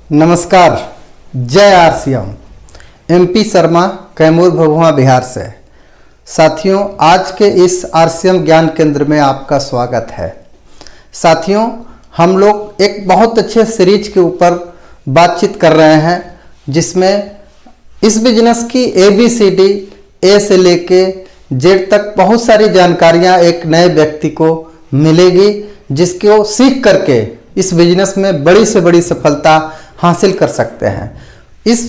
नमस्कार। जय RCM. MP Sharma, Kaimur, Bhabua, Bihar से। साथियों, आज के इस आरसीएम ज्ञान केंद्र में आपका स्वागत है। साथियों, हम लोग एक बहुत अच्छे सीरीज के ऊपर बातचीत कर रहे हैं, जिसमें इस बिजनेस की ABCD ए से लेके जेड तक बहुत सारी जानकारियां एक नए व्यक्ति को मिलेगी, जिसको सीख करके इस बिजनेस में बड़ी से बड़ी सफलता हासिल कर सकते हैं। इस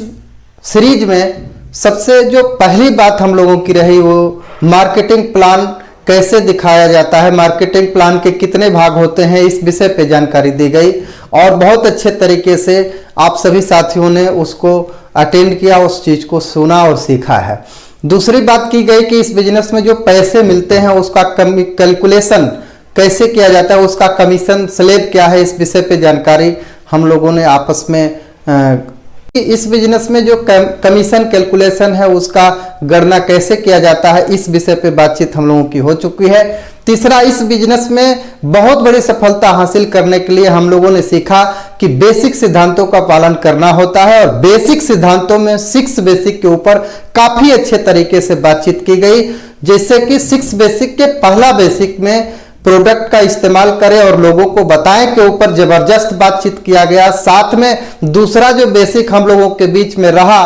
सीरीज में सबसे जो पहली बात हम लोगों की रही वो मार्केटिंग प्लान कैसे दिखाया जाता है, मार्केटिंग प्लान के कितने भाग होते हैं, इस विषय पे जानकारी दी गई और बहुत अच्छे तरीके से आप सभी साथियों ने उसको अटेंड किया, उस चीज़ को सुना और सीखा है। दूसरी बात की गई कि इस बिजनेस में जो पैसे मिलते हैं उसका कैलकुलेशन कैसे किया जाता है, उसका कमीशन स्लैब क्या है, इस विषय पे जानकारी हम लोगों ने आपस में इस बिजनेस में जो कमीशन कैलकुलेशन है उसका गणना कैसे किया जाता है, इस विषय पे बातचीत हम लोगों की हो चुकी है। तीसरा, इस बिजनेस में बहुत बड़ी सफलता हासिल करने के लिए हम लोगों ने सीखा कि बेसिक सिद्धांतों का पालन करना होता है और बेसिक सिद्धांतों में 6 बेसिक के ऊपर काफी अच्छे तरीके से बातचीत की गई। जैसे कि 6 बेसिक के पहला बेसिक में प्रोडक्ट का इस्तेमाल करें और लोगों को बताएं के ऊपर जबरदस्त बातचीत किया गया। साथ में दूसरा जो बेसिक हम लोगों के बीच में रहा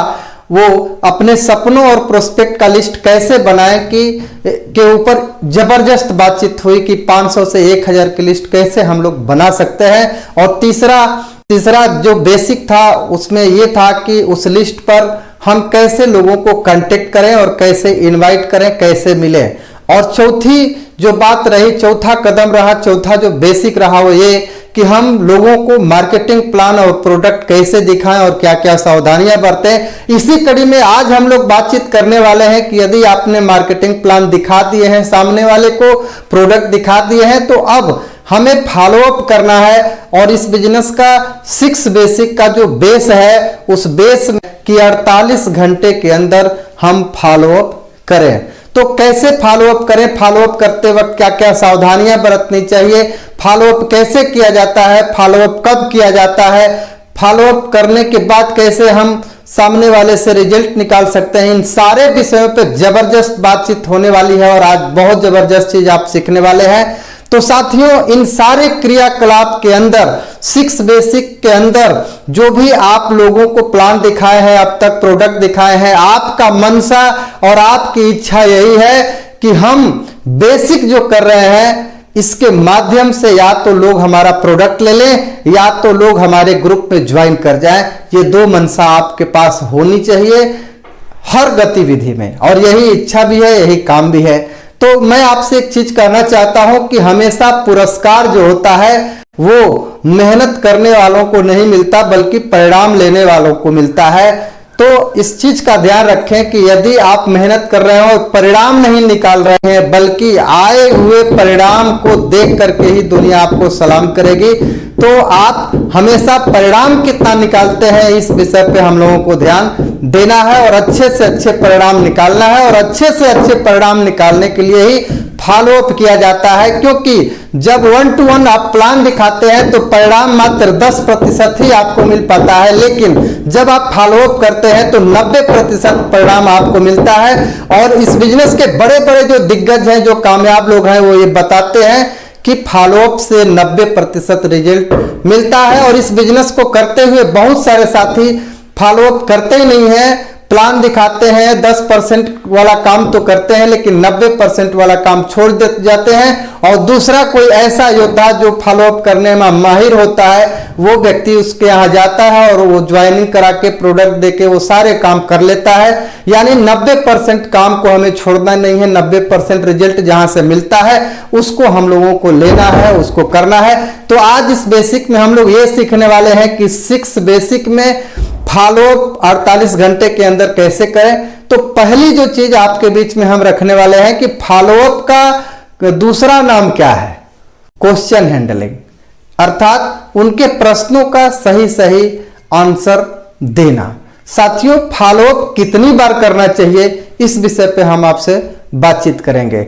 वो अपने सपनों और प्रोस्पेक्ट का लिस्ट कैसे बनाएं के ऊपर जबरदस्त बातचीत हुई कि 500 से 1000 की लिस्ट कैसे हम लोग बना सकते हैं। और तीसरा जो बेसिक था उसमें ये था कि उस लिस्ट पर हम कैसे लोगों को कांटेक्ट करें और कैसे इनवाइट करें, कैसे मिलें। और चौथी जो बात रही, चौथा कदम रहा, चौथा जो बेसिक रहा वो ये कि हम लोगों को मार्केटिंग प्लान और प्रोडक्ट कैसे दिखाएं और क्या क्या सावधानियां बरतें। इसी कड़ी में आज हम लोग बातचीत करने वाले हैं कि यदि आपने मार्केटिंग प्लान दिखा दिए हैं सामने वाले को, प्रोडक्ट दिखा दिए हैं, तो अब हमें फॉलोअप करना है और इस बिजनेस का 6 बेसिक का जो बेस है उस बेस की 48 घंटे के अंदर हम फॉलोअप करें। तो कैसे फॉलोअप करें, फॉलोअप करते वक्त क्या क्या सावधानियां बरतनी चाहिए, फॉलोअप कैसे किया जाता है, फॉलोअप कब किया जाता है, फॉलोअप करने के बाद कैसे हम सामने वाले से रिजल्ट निकाल सकते हैं, इन सारे विषयों पे जबरदस्त बातचीत होने वाली है और आज बहुत जबरदस्त चीज आप सीखने वाले हैं। तो साथियों, इन सारे क्रियाकलाप के अंदर 6 बेसिक के अंदर जो भी आप लोगों को प्लान दिखाए हैं, अब तक प्रोडक्ट दिखाए हैं, आपका मनसा और आपकी इच्छा यही है कि हम बेसिक जो कर रहे हैं इसके माध्यम से या तो लोग हमारा प्रोडक्ट ले लें या तो लोग हमारे ग्रुप में ज्वाइन कर जाएं। ये 2 मनसा आपके पास होनी चाहिए हर गतिविधि में, और यही इच्छा भी है, यही काम भी है। तो मैं आपसे एक चीज कहना चाहता हूं कि हमेशा पुरस्कार जो होता है वो मेहनत करने वालों को नहीं मिलता बल्कि परिणाम लेने वालों को मिलता है। तो इस चीज का ध्यान रखें कि यदि आप मेहनत कर रहे हो और परिणाम नहीं निकाल रहे हैं बल्कि आए हुए परिणाम को देख करके ही दुनिया आपको सलाम करेगी, तो आप हमेशा परिणाम कितना निकालते हैं इस विषय पे हम लोगों को ध्यान देना है और अच्छे से अच्छे परिणाम निकालना है। और अच्छे से अच्छे परिणाम निकालने के लिए ही फॉलोअप किया जाता है, क्योंकि जब 1 to 1 आप प्लान दिखाते हैं तो परिणाम मात्र 10% ही आपको मिल पाता है, लेकिन जब आप फॉलोअप करते हैं तो 90% परिणाम आपको मिलता है। और इस बिजनेस के बड़े बड़े जो दिग्गज हैं, जो कामयाब लोग हैं, वो ये बताते हैं कि फॉलोअप से 90% रिजल्ट मिलता है। और इस बिजनेस को करते हुए बहुत सारे साथी फॉलोअप करते ही नहीं है, प्लान दिखाते हैं, 10% वाला काम तो करते हैं लेकिन 90% वाला काम छोड़ जाते हैं। और दूसरा कोई ऐसा योद्धा जो फॉलोअप करने में माहिर होता है वो व्यक्ति उसके यहाँ जाता है और वो ज्वाइनिंग करा के प्रोडक्ट देके वो सारे काम कर लेता है। यानी 90% काम को हमें छोड़ना नहीं है, 90% रिजल्ट जहां से मिलता है उसको हम लोगों को लेना है, उसको करना है। तो आज इस बेसिक में हम लोग ये सीखने वाले हैं कि 6 बेसिक में फॉलोअप 48 घंटे के अंदर कैसे करें। तो पहली जो चीज आपके बीच में हम रखने वाले हैं कि फॉलोअप का दूसरा नाम क्या है, क्वेश्चन हैंडलिंग, अर्थात उनके प्रश्नों का सही आंसर देना। साथियों, फॉलोअप कितनी बार करना चाहिए इस विषय पे हम आपसे बातचीत करेंगे।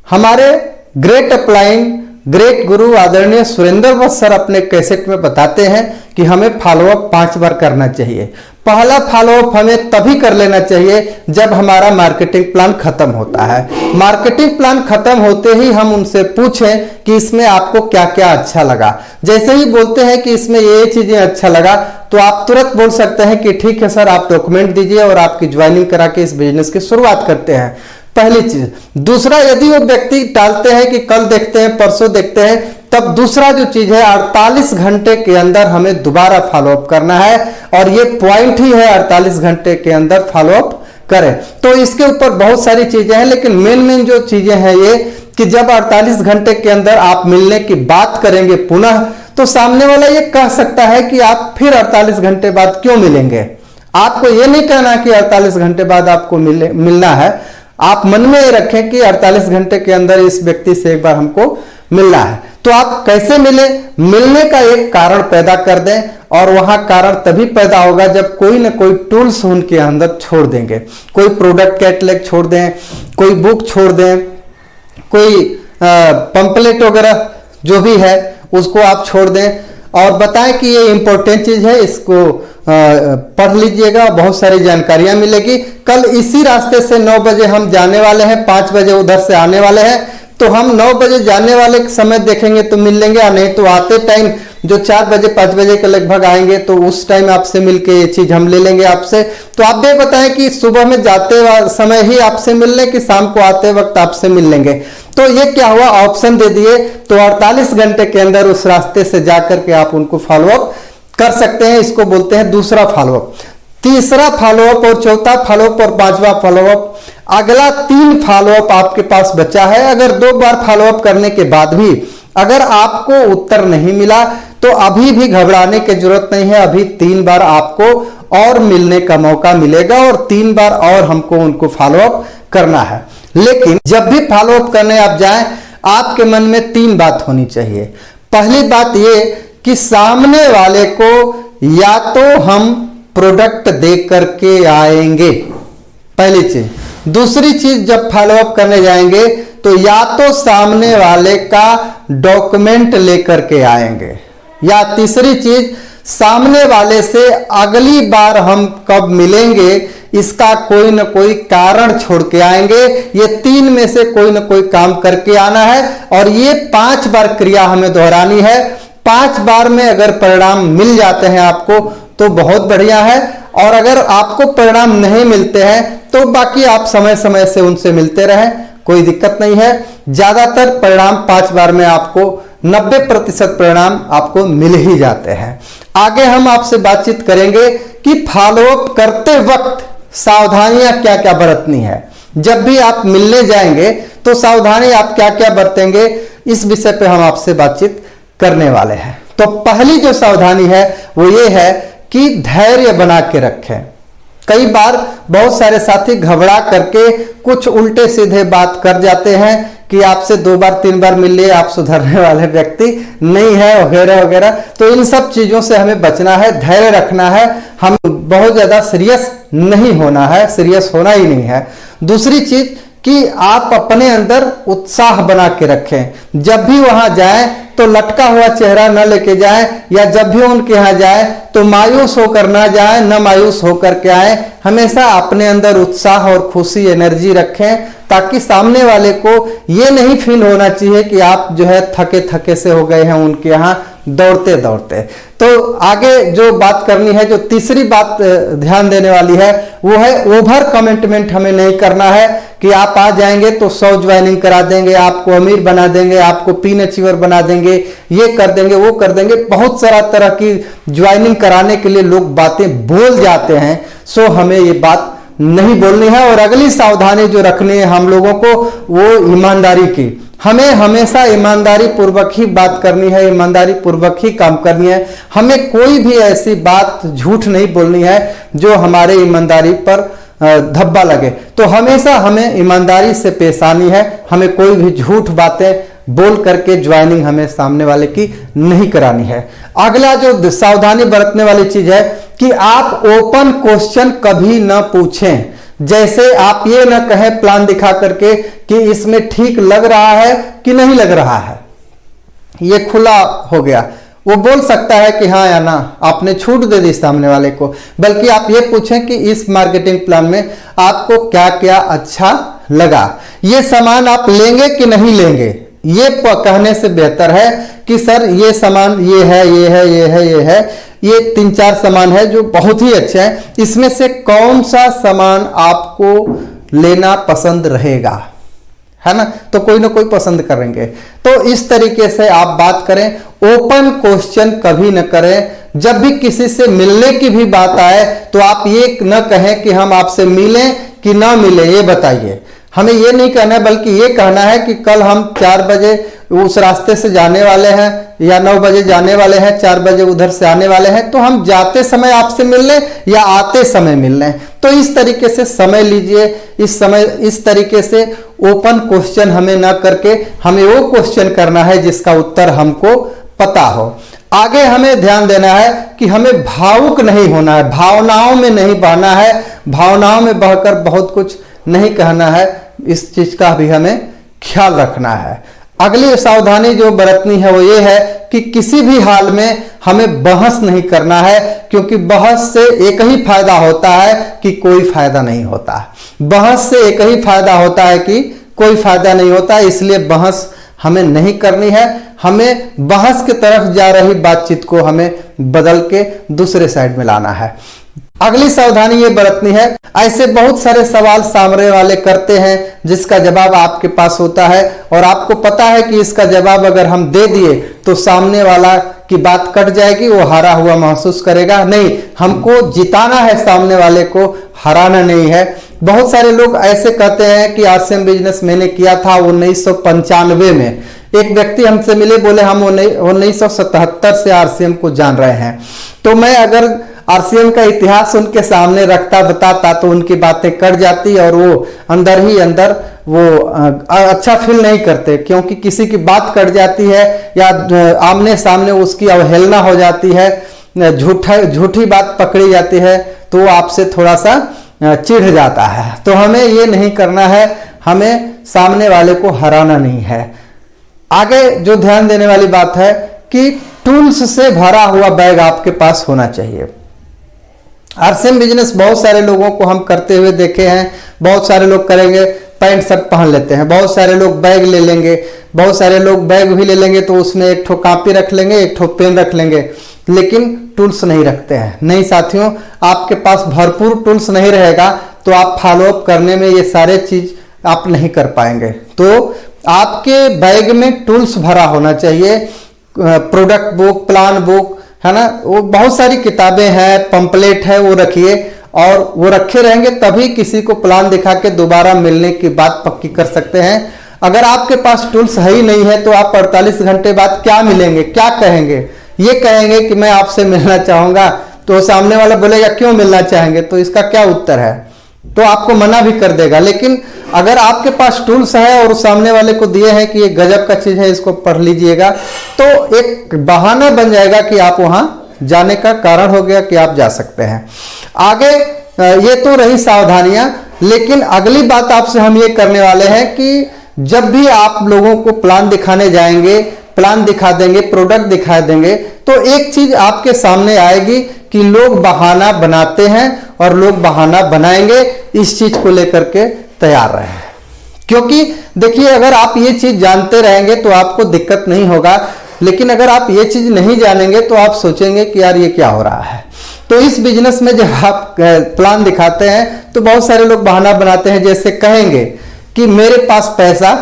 हमारे ग्रेट अपलाइन ग्रेट गुरु आदरणीय सुरेंद्र वत्स सर अपने कैसेट में बताते हैं कि हमें फॉलोअप 5 बार करना चाहिए। पहला फॉलोअप हमें तभी कर लेना चाहिए जब हमारा मार्केटिंग प्लान खत्म होता है। मार्केटिंग प्लान खत्म होते ही हम उनसे पूछें कि इसमें आपको क्या क्या अच्छा लगा। जैसे ही बोलते हैं कि इसमें ये चीजें अच्छा लगा, तो आप तुरंत बोल सकते हैं कि ठीक है सर, आप डॉक्यूमेंट दीजिए और आपकी ज्वाइनिंग करा के इस बिजनेस की शुरुआत करते हैं। पहली चीज। दूसरा, यदि वो व्यक्ति टालते हैं कि कल देखते हैं, परसों देखते हैं, तब दूसरा जो चीज है 48 घंटे के अंदर हमें दोबारा फॉलोअप करना है, और ये पॉइंट ही है 48 घंटे के अंदर फॉलोअप करें। तो इसके ऊपर बहुत सारी चीजें हैं, लेकिन मेन जो चीजें हैं ये कि जब 48 घंटे के अंदर आप मिलने की बात करेंगे पुनः, तो सामने वाला ये कह सकता है कि आप फिर 48 घंटे बाद क्यों मिलेंगे। आपको ये नहीं कहना कि 48 घंटे बाद आपको मिलना है। आप मन में ये रखें कि 48 घंटे के अंदर इस व्यक्ति से एक बार हमको मिलना है। तो आप कैसे मिले, मिलने का एक कारण पैदा कर दें, और वहां कारण तभी पैदा होगा जब कोई ना कोई टूल्स उनके अंदर छोड़ देंगे। कोई प्रोडक्ट कैटलॉग छोड़ दें, कोई बुक छोड़ दें, कोई पंपलेट वगैरह जो भी है उसको आप छोड़ दें, और बताएं कि ये इंपॉर्टेंट चीज है, इसको पढ़ लीजिएगा, बहुत सारी जानकारियां मिलेगी। कल इसी रास्ते से 9 बजे हम जाने वाले हैं, 5 बजे उधर से आने वाले हैं, तो हम 9 बजे जाने वाले समय देखेंगे तो मिल लेंगे, या नहीं तो आते टाइम जो 4 बजे 5 बजे के लगभग आएंगे तो उस टाइम आपसे मिलके ये चीज हम ले लेंगे आपसे। तो आप भी बताएं कि सुबह में जाते समय ही आपसे मिल लें कि शाम को आते वक्त आपसे मिल लेंगे। तो ये क्या हुआ, ऑप्शन दे दिए। तो 48 घंटे के अंदर उस रास्ते से जाकर के आप उनको फॉलोअप कर सकते हैं। इसको बोलते हैं दूसरा फॉलोअप। तीसरा फॉलोअप और चौथा फॉलोअप और 5वां फॉलोअप, अगला 3 फॉलोअप आपके पास बचा है। अगर 2 बार फॉलोअप करने के बाद भी अगर आपको उत्तर नहीं मिला तो अभी भी घबराने की जरूरत नहीं है। अभी 3 बार आपको और मिलने का मौका मिलेगा, और 3 बार और हमको उनको फॉलोअप करना है। लेकिन जब भी फॉलोअप करने आप जाएं, आपके मन में 3 बात होनी चाहिए। पहली बात ये कि सामने वाले को या तो हम प्रोडक्ट दे करके आएंगे, पहली चीज। दूसरी चीज, जब फॉलोअप करने जाएंगे तो या तो सामने वाले का डॉक्यूमेंट लेकर के आएंगे, या तीसरी चीज, सामने वाले से अगली बार हम कब मिलेंगे इसका कोई ना कोई कारण छोड़ के आएंगे। ये 3 में से कोई ना कोई काम करके आना है, और ये 5 बार क्रिया हमें दोहरानी है। 5 बार में अगर परिणाम मिल जाते हैं आपको तो बहुत बढ़िया है, और अगर आपको परिणाम नहीं मिलते हैं तो बाकी आप समय समय से उनसे मिलते रहें, कोई दिक्कत नहीं है। ज्यादातर परिणाम 5 बार में आपको 90% परिणाम आपको मिल ही जाते हैं। आगे हम आपसे बातचीत करेंगे कि फॉलोअप करते वक्त सावधानियां क्या क्या बरतनी है। जब भी आप मिलने जाएंगे तो सावधानी आप क्या क्या बरतेंगे, इस विषय पे हम आपसे बातचीत करने वाले हैं। तो पहली जो सावधानी है वो ये है कि धैर्य बना के रखें। कई बार बहुत सारे साथी घबरा करके कुछ उल्टे सीधे बात कर जाते हैं कि आपसे 2 बार 3 बार मिल लिए, आप सुधरने वाले व्यक्ति नहीं है, वगैरह वगैरह। तो इन सब चीजों से हमें बचना है, धैर्य रखना है, हम बहुत ज्यादा सीरियस नहीं होना है, सीरियस होना ही नहीं है। दूसरी चीज कि आप अपने अंदर उत्साह बना के रखें। जब भी वहां जाएं तो लटका हुआ चेहरा न लेके जाएं, या जब भी उनके यहां जाएं तो मायूस होकर ना जाएं, न मायूस होकर के आए। हमेशा अपने अंदर उत्साह और खुशी, एनर्जी रखें, ताकि सामने वाले को ये नहीं फील होना चाहिए कि आप जो है थके थके से हो गए हैं उनके यहाँ दौड़ते दौड़ते। तो आगे जो बात करनी है, जो तीसरी बात ध्यान देने वाली है वो है ओवर कमिटमेंट हमें नहीं करना है कि आप आ जाएंगे तो 100 ज्वाइनिंग करा देंगे, आपको अमीर बना देंगे, आपको पिन अचीवर बना देंगे, ये कर देंगे, वो कर देंगे। बहुत सारा तरह की ज्वाइनिंग कराने के लिए लोग बातें बोल जाते हैं। सो हमें ये बात नहीं बोलनी है। और अगली सावधानी जो रखनी है हम लोगों को वो ईमानदारी की। हमें हमेशा ईमानदारी पूर्वक ही बात करनी है, ईमानदारी पूर्वक ही काम करनी है। हमें कोई भी ऐसी बात झूठ नहीं बोलनी है जो हमारे ईमानदारी पर धब्बा लगे। तो हमेशा हमें ईमानदारी से पेश आनी है। हमें कोई भी झूठ बातें बोल करके ज्वाइनिंग हमें सामने वाले की नहीं करानी है। अगला जो सावधानी बरतने वाली चीज है कि आप ओपन क्वेश्चन कभी ना पूछें। जैसे आप ये ना कहें प्लान दिखा करके कि इसमें ठीक लग रहा है कि नहीं लग रहा है। ये खुला हो गया, वो बोल सकता है कि हाँ या ना, आपने छूट दे दी सामने वाले को। बल्कि आप ये पूछें कि इस मार्केटिंग प्लान में आपको क्या क्या अच्छा लगा, ये सामान आप लेंगे कि नहीं लेंगे। ये कहने से बेहतर है कि सर ये सामान ये है, ये है, ये है, ये है, ये 3-4 सामान है जो बहुत ही अच्छे हैं, इसमें से कौन सा सामान आपको लेना पसंद रहेगा, है ना। तो कोई ना कोई पसंद करेंगे। तो इस तरीके से आप बात करें, ओपन क्वेश्चन कभी न करें। जब भी किसी से मिलने की भी बात आए तो आप ये न कहें कि हम आपसे मिलें कि ना मिलें, ये बताइए। हमें ये नहीं कहना है, बल्कि ये कहना है कि कल हम 4 बजे उस रास्ते से जाने वाले हैं या 9 बजे जाने वाले हैं, 4 बजे उधर से आने वाले हैं, तो हम जाते समय आपसे मिल लें या आते समय मिल लें। तो इस तरीके से समय लीजिए, इस तरीके से ओपन क्वेश्चन हमें ना करके हमें वो क्वेश्चन करना है जिसका उत्तर हमको पता हो। आगे हमें ध्यान देना है कि हमें भावुक नहीं होना है, भावनाओं में नहीं बहना है, भावनाओं में बहकर बहुत कुछ नहीं कहना है। इस चीज का भी हमें ख्याल रखना है। अगली सावधानी जो बरतनी है वो ये है कि किसी भी हाल में हमें बहस नहीं करना है, क्योंकि बहस से एक ही फायदा होता है कि कोई फायदा नहीं होता। बहस से एक ही फायदा होता है कि कोई फायदा नहीं होता। इसलिए बहस हमें नहीं करनी है। हमें बहस की तरफ जा रही बातचीत को हमें बदल के दूसरे साइड में लाना है। अगली सावधानी ये बरतनी है, ऐसे बहुत सारे सवाल सामने वाले करते हैं जिसका जवाब आपके पास होता है और आपको पता है कि इसका जवाब अगर हम दे दिए तो सामने वाला की बात कट जाएगी, वो हारा हुआ महसूस करेगा। नहीं, हमको जिताना है, सामने वाले को हराना नहीं है। बहुत सारे लोग ऐसे कहते हैं कि आरसीएम बिजनेस मैंने किया था 1995 में। एक व्यक्ति हमसे मिले, बोले हम 1977 से आरसीएम को जान रहे हैं। तो मैं अगर आरसीएम का इतिहास उनके सामने रखता बताता तो उनकी बातें कट जाती और वो अंदर ही अंदर वो अच्छा फील नहीं करते, क्योंकि किसी की बात कट जाती है या आमने सामने उसकी अवहेलना हो जाती है, झूठी बात पकड़ी जाती है, तो वो आपसे थोड़ा सा चिढ़ जाता है। तो हमें ये नहीं करना है, हमें सामने वाले को हराना नहीं है। आगे जो ध्यान देने वाली बात है कि टूल्स से भरा हुआ बैग आपके पास होना चाहिए। आरसीएम बिजनेस बहुत सारे लोगों को हम करते हुए देखे हैं। बहुत सारे लोग करेंगे, पैंट शर्ट पहन लेते हैं, बहुत सारे लोग बैग ले लेंगे, बहुत सारे लोग बैग भी ले लेंगे तो उसमें एक ठो कॉपी रख लेंगे, एक ठो पेन रख लेंगे, लेकिन टूल्स नहीं रखते हैं। नहीं साथियों, आपके पास भरपूर टूल्स नहीं रहेगा तो आप फॉलोअप करने में ये सारे चीज आप नहीं कर पाएंगे। तो आपके बैग में टूल्स भरा होना चाहिए। प्रोडक्ट बुक, प्लान बुक, है ना, वो बहुत सारी किताबें हैं, पंपलेट है, वो रखिए और वो रखे रहेंगे तभी किसी को प्लान दिखा के दोबारा मिलने की बात पक्की कर सकते हैं। अगर आपके पास टूल्स है ही नहीं है तो आप 48 घंटे बाद क्या मिलेंगे, क्या कहेंगे? ये कहेंगे कि मैं आपसे मिलना चाहूंगा, तो सामने वाला बोलेगा क्यों मिलना चाहेंगे, तो इसका क्या उत्तर है? तो आपको मना भी कर देगा। लेकिन अगर आपके पास टूल्स है और सामने वाले को दिए हैं कि ये गजब का चीज है, इसको पढ़ लीजिएगा, तो एक बहाना बन जाएगा कि आप वहां जाने का कारण हो गया कि आप जा सकते हैं। आगे ये तो रही सावधानियां, लेकिन अगली बात आपसे हम ये करने वाले हैं कि जब भी आप लोगों को प्लान दिखाने जाएंगे, प्लान दिखा देंगे, प्रोडक्ट दिखा देंगे, तो एक चीज आपके सामने आएगी कि लोग बहाना बनाते हैं और लोग बहाना बनाएंगे। इस चीज को लेकर के तैयार रहे, क्योंकि देखिए अगर आप ये चीज जानते रहेंगे तो आपको दिक्कत नहीं होगा, लेकिन अगर आप ये चीज नहीं जानेंगे तो आप सोचेंगे कि यार ये क्या हो रहा है। तो इस बिजनेस में जब आप प्लान दिखाते हैं तो बहुत सारे लोग बहाना बनाते हैं, जैसे कहेंगे कि मेरे पास पैसा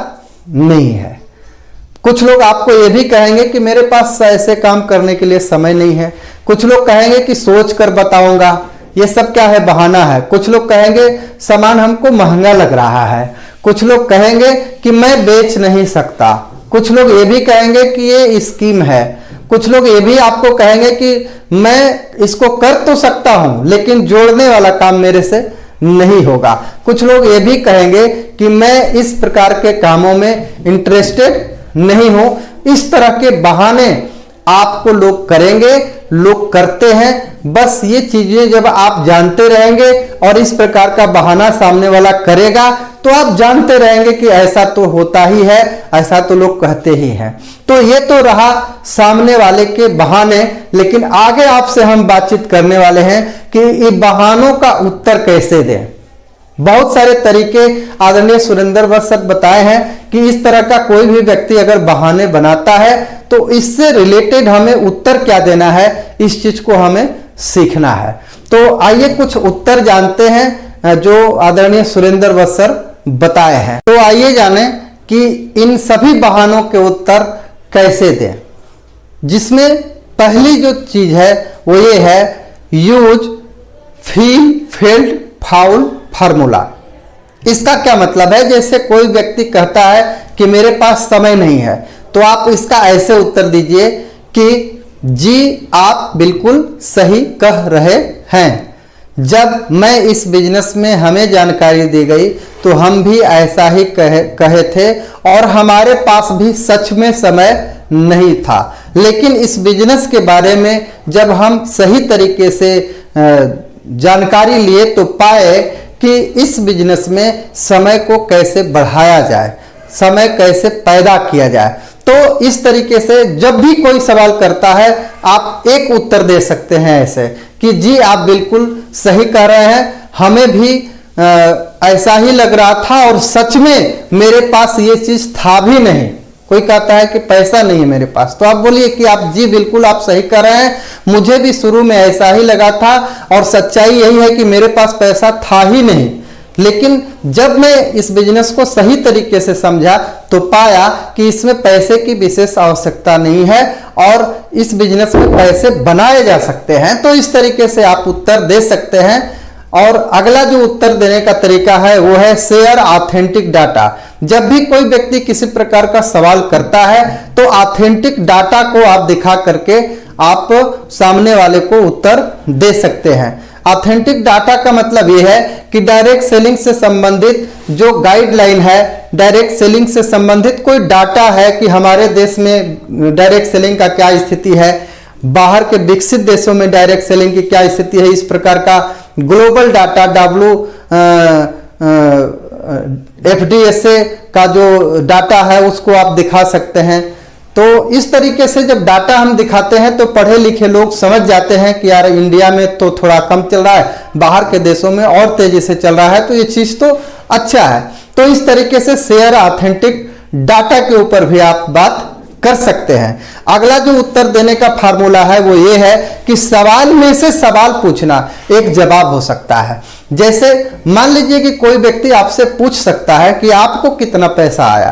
नहीं है। कुछ लोग आपको ये भी कहेंगे कि मेरे पास ऐसे काम करने के लिए समय नहीं है। कुछ लोग कहेंगे कि सोच कर बताऊंगा। ये सब क्या है? बहाना है। कुछ लोग कहेंगे सामान हमको महंगा लग रहा है। कुछ लोग कहेंगे कि मैं बेच नहीं सकता। कुछ लोग ये भी कहेंगे कि ये स्कीम है। कुछ लोग ये भी आपको कहेंगे कि मैं इसको कर तो सकता हूं लेकिन जोड़ने वाला काम मेरे से नहीं होगा। कुछ लोग ये भी कहेंगे कि मैं इस प्रकार के कामों में इंटरेस्टेड नहीं हूं। इस तरह के बहाने आपको लोग करेंगे, लोग करते हैं। बस ये चीजें जब आप जानते रहेंगे और इस प्रकार का बहाना सामने वाला करेगा तो आप जानते रहेंगे कि ऐसा तो होता ही है, ऐसा तो लोग कहते ही हैं। तो ये तो रहा सामने वाले के बहाने, लेकिन आगे आपसे हम बातचीत करने वाले हैं कि ये बहानों का उत्तर कैसे दें। बहुत सारे तरीके आदरणीय सुरेंद्र भट्ट सर बताए हैं कि इस तरह का कोई भी व्यक्ति अगर बहाने बनाता है तो इससे रिलेटेड हमें उत्तर क्या देना है, इस चीज को हमें सीखना है। तो आइए कुछ उत्तर जानते हैं जो आदरणीय सुरेंद्र भट्ट सर बताए हैं। तो आइए जानें कि इन सभी बहानों के उत्तर कैसे दें, जिसमें पहली जो चीज है वो ये है use feel field foul formula. इसका क्या मतलब है, जैसे कोई व्यक्ति कहता है कि मेरे पास समय नहीं है, तो आप इसका ऐसे उत्तर दीजिए कि जी आप बिल्कुल सही कह रहे हैं। जब मैं इस बिजनेस में हमें जानकारी दी गई तो हम भी ऐसा ही कहे थे और हमारे पास भी सच में समय नहीं था, लेकिन इस बिजनेस के बारे में जब हम सही तरीके से जानकारी लिए तो पाए कि इस बिजनेस में समय को कैसे बढ़ाया जाए, समय कैसे पैदा किया जाए। तो इस तरीके से जब भी कोई सवाल करता है आप एक उत्तर दे सकते हैं ऐसे कि जी आप बिल्कुल सही कह रहे हैं, हमें भी ऐसा ही लग रहा था और सच में मेरे पास ये चीज था भी नहीं। कोई कहता है कि पैसा नहीं है मेरे पास, तो आप बोलिए कि आप जी बिल्कुल आप सही कर रहे हैं, मुझे भी शुरू में ऐसा ही लगा था और सच्चाई यही है कि मेरे पास पैसा था ही नहीं, लेकिन जब मैं इस बिजनेस को सही तरीके से समझा तो पाया कि इसमें पैसे की विशेष आवश्यकता नहीं है और इस बिजनेस में पैसे बनाए जा सकते हैं। तो इस तरीके से आप उत्तर दे सकते हैं। और अगला जो उत्तर देने का तरीका है वो है शेयर ऑथेंटिक डाटा। जब भी कोई व्यक्ति किसी प्रकार का सवाल करता है तो ऑथेंटिक डाटा को आप दिखा करके आप सामने वाले को उत्तर दे सकते हैं। ऑथेंटिक डाटा का मतलब यह है कि डायरेक्ट सेलिंग से संबंधित जो गाइडलाइन है, डायरेक्ट सेलिंग से संबंधित कोई डाटा है कि हमारे देश में डायरेक्ट सेलिंग का क्या स्थिति है, बाहर के विकसित देशों में डायरेक्ट सेलिंग की क्या स्थिति है, इस प्रकार का ग्लोबल डाटा FDSA का जो डाटा है उसको आप दिखा सकते हैं। तो इस तरीके से जब डाटा हम दिखाते हैं तो पढ़े लिखे लोग समझ जाते हैं कि यार इंडिया में तो थोड़ा कम चल रहा है, बाहर के देशों में और तेजी से चल रहा है, तो ये चीज तो अच्छा है। तो इस तरीके से शेयर ऑथेंटिक डाटा के ऊपर भी आप बात कर सकते हैं। अगला जो उत्तर देने का फार्मूला है वो ये है कि सवाल में से सवाल पूछना एक जवाब हो सकता है। जैसे मान लीजिए कि कोई व्यक्ति आपसे पूछ सकता है कि आपको कितना पैसा आया,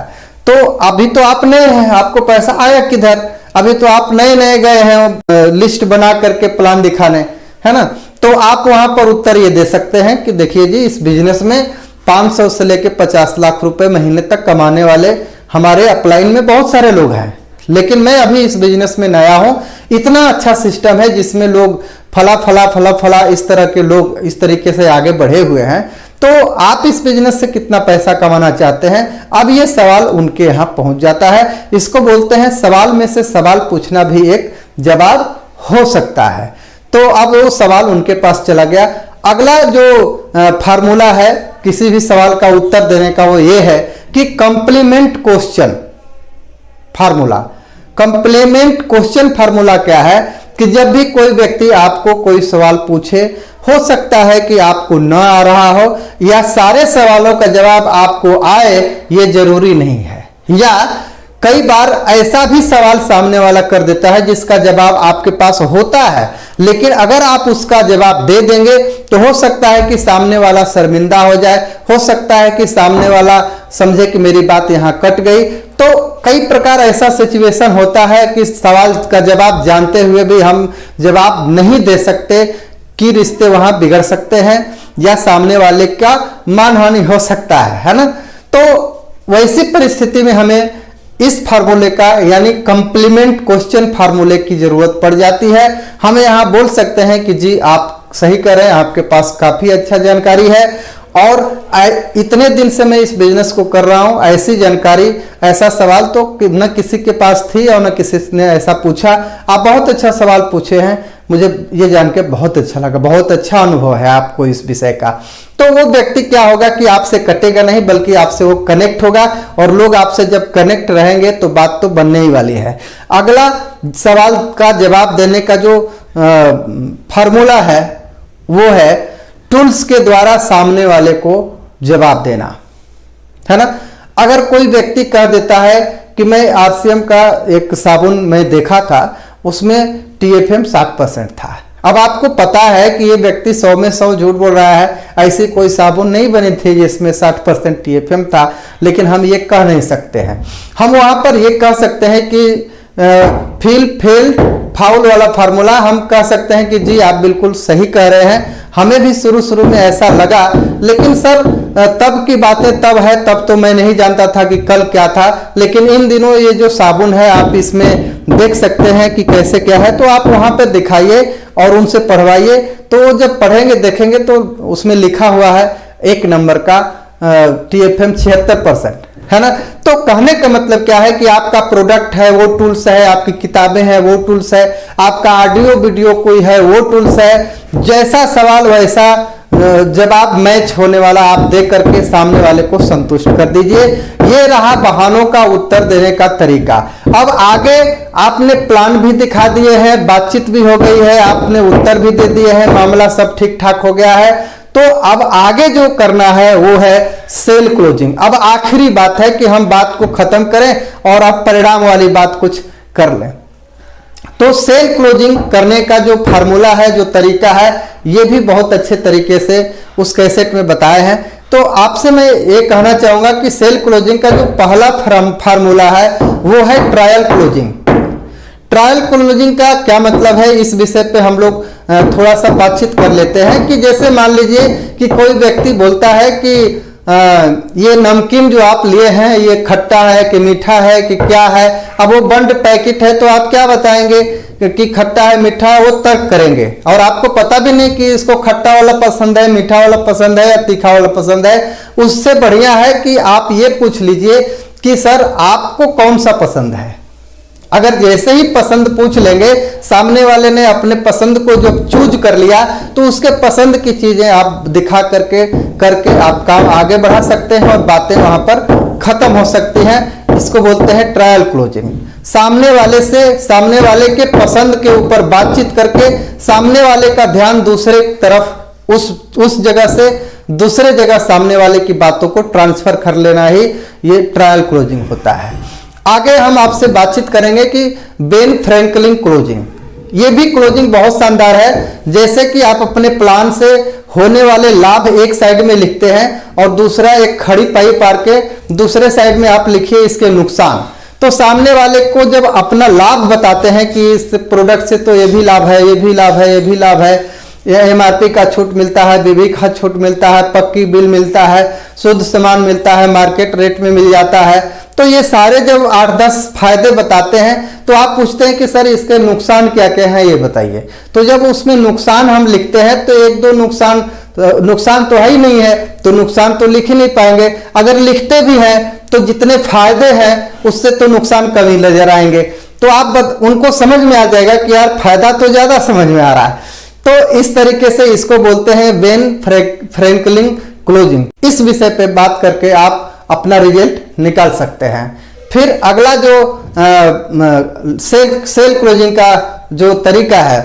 तो अभी तो आप नए हैं, आपको पैसा आया किधर, अभी तो आप नए नए गए हैं लिस्ट बना करके प्लान दिखाने, है ना। तो आप वहां पर उत्तर ये दे सकते हैं कि देखिए जी इस बिजनेस में 500 से लेकर 50 लाख रुपए महीने तक कमाने वाले हमारे अपलाइन में बहुत सारे लोग हैं, लेकिन मैं अभी इस बिजनेस में नया हूं। इतना अच्छा सिस्टम है जिसमें लोग फला फला फला फला इस तरह के लोग इस तरीके से आगे बढ़े हुए हैं, तो आप इस बिजनेस से कितना पैसा कमाना चाहते हैं। अब ये सवाल उनके यहाँ पहुंच जाता है। इसको बोलते हैं सवाल में से सवाल पूछना भी एक जवाब हो सकता है। तो अब वो सवाल उनके पास चला गया। अगला जो फार्मूला है किसी भी सवाल का उत्तर देने का वो ये है कि complement question formula. Complement question formula क्या है कि जब भी कोई व्यक्ति आपको कोई सवाल पूछे, हो सकता है कि आपको न आ रहा हो या सारे सवालों का जवाब आपको आए, ये जरूरी नहीं है, या कई बार ऐसा भी सवाल सामने वाला कर देता है जिसका जवाब आपके पास होता है, लेकिन अगर आप उसका जवाब दे देंगे तो हो सकता है कि सामने वाला शर्मिंदा हो जाए, हो सकता है कि सामने वाला समझे कि मेरी बात यहाँ कट गई। तो कई प्रकार ऐसा सिचुएशन होता है कि सवाल का जवाब जानते हुए भी हम जवाब नहीं दे सकते, कि रिश्ते वहां बिगड़ सकते हैं या सामने वाले का मानहानि हो सकता है ना। तो वैसी परिस्थिति में हमें इस फार्मूले का यानी कंप्लीमेंट क्वेश्चन फार्मूले की जरूरत पड़ जाती है। हमें यहाँ बोल सकते हैं कि जी आप सही कर रहे हैं, आपके पास काफी अच्छा जानकारी है और इतने दिन से मैं इस बिजनेस को कर रहा हूं, ऐसी जानकारी, ऐसा सवाल तो न किसी के पास थी और न किसी ने ऐसा पूछा। आप बहुत अच्छा सवाल पूछे हैं, मुझे ये जान के बहुत अच्छा लगा, बहुत अच्छा अनुभव है आपको इस विषय का। तो वो व्यक्ति क्या होगा कि आपसे कटेगा नहीं, बल्कि आपसे वो कनेक्ट होगा, और लोग आपसे जब कनेक्ट रहेंगे तो बात तो बनने ही वाली है। अगला सवाल का जवाब देने का जो फार्मूला है वो है टूल्स के द्वारा सामने वाले को जवाब देना, है ना। अगर कोई व्यक्ति कह देता है कि मैं आरसीएम का एक साबुन मैं देखा था, उसमें टीएफएम 60% था। अब आपको पता है कि ये व्यक्ति 100 में 100 झूठ बोल रहा है, ऐसी कोई साबुन नहीं बनी थी जिसमें 60% टीएफएम था, लेकिन हम ये कह नहीं सकते हैं। हम वहां पर ये कह सकते हैं कि फेल फाउल वाला फार्मूला हम कह सकते हैं कि जी आप बिल्कुल सही कह रहे हैं, हमें भी शुरू में ऐसा लगा, लेकिन सर तब की बातें तब है, तब तो मैं नहीं जानता था कि कल क्या था, लेकिन इन दिनों ये जो साबुन है आप इसमें देख सकते हैं कि कैसे क्या है, तो आप वहां पर दिखाइए और उनसे पढ़वाइए। तो वो जब पढ़ेंगे देखेंगे तो उसमें लिखा हुआ है 1 नंबर का टीएफएम 76%, है ना। तो कहने का मतलब क्या है कि आपका प्रोडक्ट है वो टूल्स है, आपकी किताबें हैं वो टूल्स है, आपका ऑडियो वीडियो कोई है वो टूल्स है। जैसा सवाल वैसा जवाब मैच होने वाला आप दे करके सामने वाले को संतुष्ट कर दीजिए। ये रहा बहानों का उत्तर देने का तरीका। अब आगे आपने प्लान भी दिखा दिए हैं, बातचीत भी हो गई है, आपने उत्तर भी दे दिए हैं, मामला सब ठीक ठाक हो गया है। तो अब आगे जो करना है वो है सेल क्लोजिंग। अब आखिरी बात है कि हम बात को खत्म करें और अब परिणाम वाली बात कुछ कर लें। तो सेल क्लोजिंग करने का जो फार्मूला है, जो तरीका है, ये भी बहुत अच्छे तरीके से उस कैसेट में बताए हैं। तो आपसे मैं ये कहना चाहूंगा कि सेल क्लोजिंग का जो पहला फार्मूला है वो है ट्रायल क्लोजिंग। ट्रायल क्लोजिंग का क्या मतलब है, इस विषय पे हम लोग थोड़ा सा बातचीत कर लेते हैं। कि जैसे मान लीजिए कि कोई व्यक्ति बोलता है कि ये नमकीन जो आप लिए हैं ये खट्टा है कि मीठा है कि क्या है। अब वो बंद पैकेट है तो आप क्या बताएंगे कि खट्टा है मीठा है, वो तर्क करेंगे, और आपको पता भी नहीं कि इसको खट्टा वाला पसंद है, मीठा वाला पसंद है या तीखा वाला पसंद है। उससे बढ़िया है कि आप ये पूछ लीजिए कि सर आपको कौन सा पसंद है। अगर जैसे ही पसंद पूछ लेंगे, सामने वाले ने अपने पसंद को जब चूज कर लिया तो उसके पसंद की चीजें आप दिखा करके आप काम आगे बढ़ा सकते हैं और बातें वहां पर खत्म हो सकती हैं। इसको बोलते हैं ट्रायल क्लोजिंग। सामने वाले के पसंद के ऊपर बातचीत करके सामने वाले का ध्यान दूसरे तरफ, उस जगह से दूसरे जगह सामने वाले की बातों को ट्रांसफर कर लेना ही ये ट्रायल क्लोजिंग होता है। आगे हम आपसे बातचीत करेंगे कि बेन फ्रैंकलिन क्लोजिंग। ये भी क्लोजिंग बहुत शानदार है। जैसे कि आप अपने प्लान से होने वाले लाभ एक साइड में लिखते हैं और दूसरा एक खड़ी पाइप आर के दूसरे साइड में आप लिखिए इसके नुकसान। तो सामने वाले को जब अपना लाभ बताते हैं कि इस प्रोडक्ट से तो ये भी लाभ है, ये भी लाभ है, ये भी लाभ है, एमआरपी का छूट मिलता है, बीबी का छूट मिलता है, पक्की बिल मिलता है, शुद्ध सामान मिलता है, मार्केट रेट में मिल जाता है। तो ये सारे जब 8-10 फायदे बताते हैं तो आप पूछते हैं कि सर इसके नुकसान क्या क्या है ये बताइए। तो जब उसमें नुकसान हम लिखते हैं तो 1-2 नुकसान तो है ही नहीं है, तो नुकसान तो लिख ही नहीं पाएंगे। अगर लिखते भी हैं तो जितने फायदे हैं उससे तो नुकसान कम ही नजर आएंगे। तो आप उनको समझ में आ जाएगा कि यार फायदा तो ज्यादा समझ में आ रहा है। तो इस तरीके से इसको बोलते हैं बेन फ्रैंकलिन क्लोजिंग। इस विषय पे बात करके आप अपना रिजल्ट निकाल सकते हैं। फिर अगला जो सेल क्लोजिंग का जो तरीका है,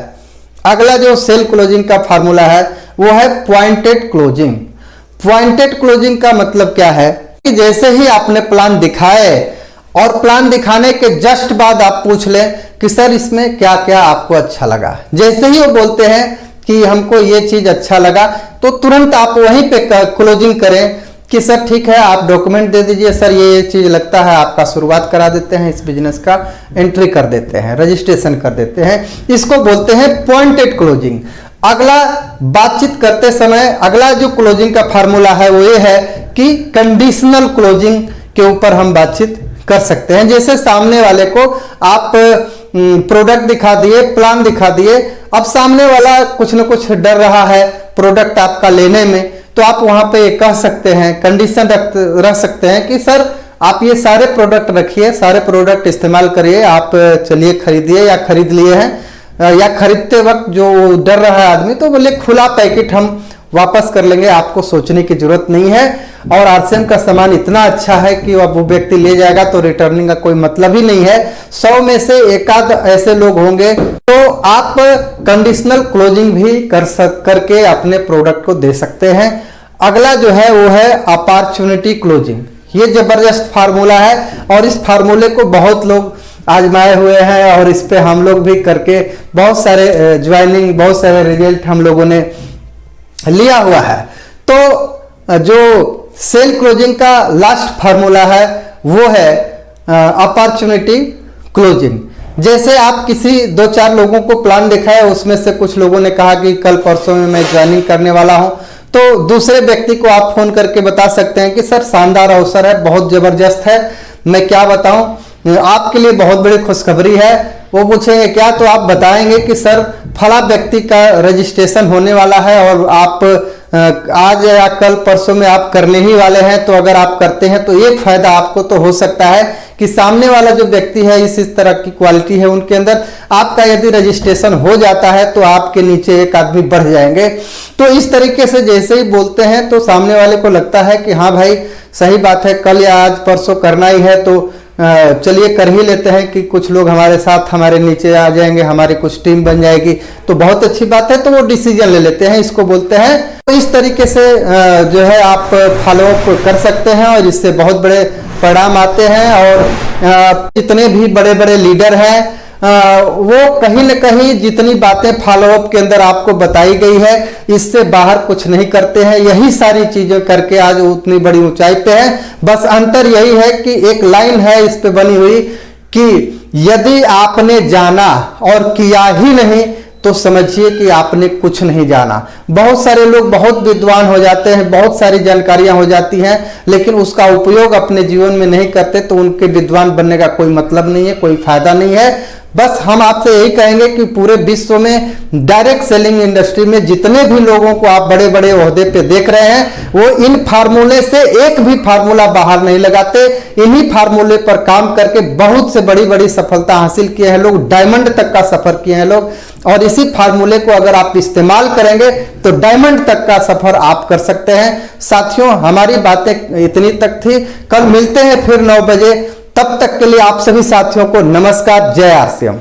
अगला जो सेल क्लोजिंग का फार्मूला है वो है पॉइंटेड क्लोजिंग। पॉइंटेड क्लोजिंग का मतलब क्या है कि जैसे ही आपने प्लान दिखाए और प्लान दिखाने के जस्ट बाद आप पूछ लें कि सर इसमें क्या क्या आपको अच्छा लगा। जैसे ही वो बोलते हैं कि हमको ये चीज अच्छा लगा तो तुरंत आप वहीं पे क्लोजिंग करें कि सर ठीक है आप डॉक्यूमेंट दे दीजिए, सर ये चीज लगता है, आपका शुरुआत करा देते हैं, इस बिजनेस का एंट्री कर देते हैं, रजिस्ट्रेशन कर देते हैं। इसको बोलते हैं पॉइंटेड क्लोजिंग। अगला बातचीत करते समय अगला जो क्लोजिंग का फार्मूला है वो ये है कि कंडीशनल क्लोजिंग के ऊपर हम बातचीत कर सकते हैं। जैसे सामने वाले को आप प्रोडक्ट दिखा दिए, प्लान दिखा दिए, अब सामने वाला कुछ न कुछ डर रहा है प्रोडक्ट आपका लेने में, तो आप वहां पे कह सकते हैं, कंडीशन रख सकते हैं कि सर आप ये सारे प्रोडक्ट रखिए, सारे प्रोडक्ट इस्तेमाल करिए, आप चलिए खरीदिए या खरीद लिए हैं, या खरीदते वक्त जो डर रहा है आदमी तो बोले खुला पैकेट हम वापस कर लेंगे, आपको सोचने की जरूरत नहीं है। और आरसीएम का सामान इतना अच्छा है कि अब वो व्यक्ति ले जाएगा तो रिटर्निंग का कोई मतलब ही नहीं है। 100 में से एक आध ऐसे लोग होंगे, तो आप कंडीशनल क्लोजिंग भी करके अपने प्रोडक्ट को दे सकते हैं। अगला जो है वो है अपॉर्चुनिटी क्लोजिंग। ये जबरदस्त फार्मूला है और इस फार्मूले को बहुत लोग आजमाए हुए हैं और इस पे हम लोग भी करके बहुत सारे ज्वाइनिंग, बहुत सारे रिजल्ट हम लोगों ने लिया हुआ है। तो जो सेल क्लोजिंग का लास्ट फार्मूला है वो है अपॉर्चुनिटी क्लोजिंग। जैसे आप किसी 2-4 लोगों को प्लान दिखाया, उसमें से कुछ लोगों ने कहा कि कल परसों में मैं ज्वाइनिंग करने वाला हूं, तो दूसरे व्यक्ति को आप फोन करके बता सकते हैं कि सर शानदार अवसर है, बहुत जबरदस्त है, मैं क्या बताऊं, आपके लिए बहुत बड़ी खुशखबरी है। वो पूछेंगे क्या, तो आप बताएंगे कि सर फला व्यक्ति का रजिस्ट्रेशन होने वाला है और आप आज या कल परसों में आप करने ही वाले हैं, तो अगर आप करते हैं तो एक फायदा आपको तो हो सकता है कि सामने वाला जो व्यक्ति है इस तरह की क्वालिटी है उनके अंदर, आपका यदि रजिस्ट्रेशन हो जाता है तो आपके नीचे एक आदमी बढ़ जाएंगे। तो इस तरीके से जैसे ही बोलते हैं तो सामने वाले को लगता है कि हाँ भाई सही बात है, कल या आज परसों करना ही है, तो चलिए कर ही लेते हैं कि कुछ लोग हमारे साथ हमारे नीचे आ जाएंगे, हमारी कुछ टीम बन जाएगी, तो बहुत अच्छी बात है, तो वो डिसीजन ले लेते हैं, इसको बोलते हैं। तो इस तरीके से जो है आप फॉलोअप कर सकते हैं और इससे बहुत बड़े परिणाम आते हैं। और जितने भी बड़े बड़े लीडर हैं वो कहीं न कहीं जितनी बातें फॉलोअप के अंदर आपको बताई गई है इससे बाहर कुछ नहीं करते हैं, यही सारी चीजें करके आज उतनी बड़ी ऊंचाई पे है। बस अंतर यही है कि एक लाइन है इस पे बनी हुई कि यदि आपने जाना और किया ही नहीं तो समझिए कि आपने कुछ नहीं जाना। बहुत सारे लोग बहुत विद्वान हो जाते हैं, बहुत सारी जानकारियां हो जाती हैं, लेकिन उसका उपयोग अपने जीवन में नहीं करते तो उनके विद्वान बनने का कोई मतलब नहीं है, कोई फायदा नहीं है। बस हम आपसे यही कहेंगे कि पूरे विश्व में डायरेक्ट सेलिंग इंडस्ट्री में जितने भी लोगों को आप बड़े बड़े ओहदे पे देख रहे हैं वो इन फार्मूले से एक भी फार्मूला बाहर नहीं लगाते, इन्हीं फार्मूले पर काम करके बहुत से बड़ी बड़ी सफलता हासिल किए हैं लोग, डायमंड तक का सफर किए हैं लोग। और इसी फार्मूले को अगर आप इस्तेमाल करेंगे तो डायमंड तक का सफर आप कर सकते हैं। साथियों हमारी बातें इतनी तक थी, कल मिलते हैं फिर 9 बजे, तब तक के लिए आप सभी साथियों को नमस्कार, जय आरसीएम।